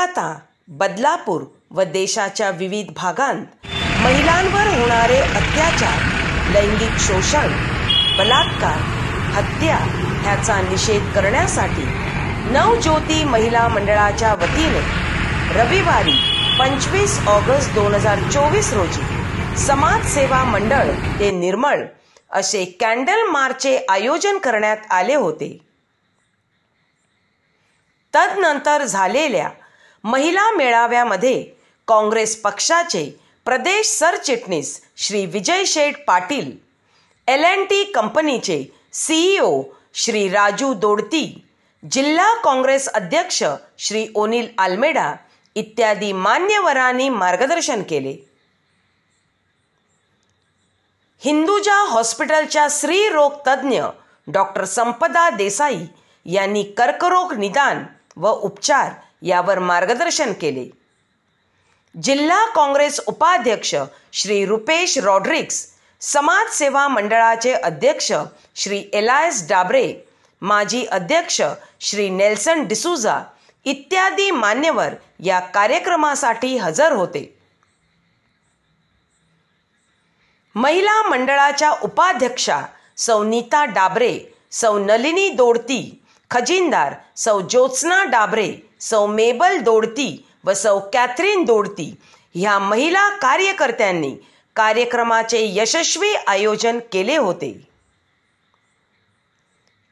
कोलकाता, बदलापूर व देशाच्या विविध भागांत महिलांवर होणारे अत्याचार, लैंगिक शोषण, बलात्कार, हत्या ह्याचा निषेध करण्यासाठी नवज्योती महिला मंडळाच्या वतीने रविवारी 25 ऑगस्ट 2024 रोजी समाजसेवा मंडळ ते निर्मळ असे कॅन्डल मार्चचे आयोजन करण्यात आले होते. तदनंतर झालेल्या महिला मेळाव्यामध्ये काँग्रेस पक्षाचे प्रदेश सरचिटणीस श्री विजय शेठ पाटील, L&T कंपनीचे CEO श्री राजू दोडती, जिल्हा काँग्रेस अध्यक्ष श्री ओनिल आल्मेडा इत्यादी मान्यवरांनी मार्गदर्शन केले. हिंदुजा हॉस्पिटलच्या स्त्रीरोग तज्ज्ञ डॉक्टर संपदा देसाई यांनी कर्करोग निदान व उपचार यावर मार्गदर्शन केले. जिल्हा काँग्रेस उपाध्यक्ष श्री रुपेश रॉड्रिक्स, समाजसेवा मंडळाचे अध्यक्ष श्री एलायस डाबरे, माजी अध्यक्ष श्री नेल्सन डिसूजा इत्यादी मान्यवर या कार्यक्रमासाठी हजर होते. महिला मंडळाच्या उपाध्यक्षा सौ नीता डाबरे, सौ नलिनी दोडती, खजिनदार सौ ज्योत्स्ना डाबरे, सौ मेबल दोडती व सौ कॅथरीन दोडती ह्या महिला कार्यकर्त्यांनी कार्यक्रमाचे यशस्वी आयोजन केले होते.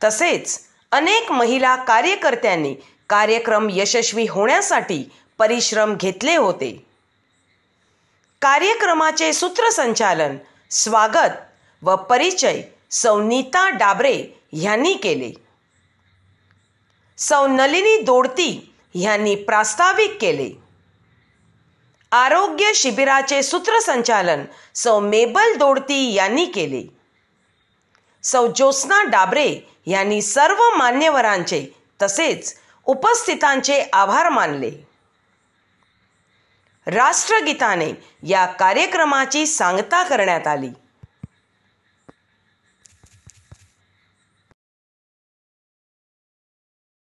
तसेच अनेक महिला कार्यकर्त्यांनी कार्यक्रम यशस्वी होण्यासाठी परिश्रम घेतले होते. कार्यक्रमाचे सूत्रसंचालन, स्वागत व परिचय सौ नीता डाबरे यांनी केले. सौ नलिनी दोडती यांनी प्रास्ताविक केले. आरोग्य शिबिराचे सूत्रसंचालन सौ मेबल दोडती यांनी केले. सौ ज्योत्स्ना डाबरे यांनी सर्व मान्यवरांचे तसेच उपस्थितांचे आभार मानले. राष्ट्रगीताने या कार्यक्रमाची सांगता करण्यात आली.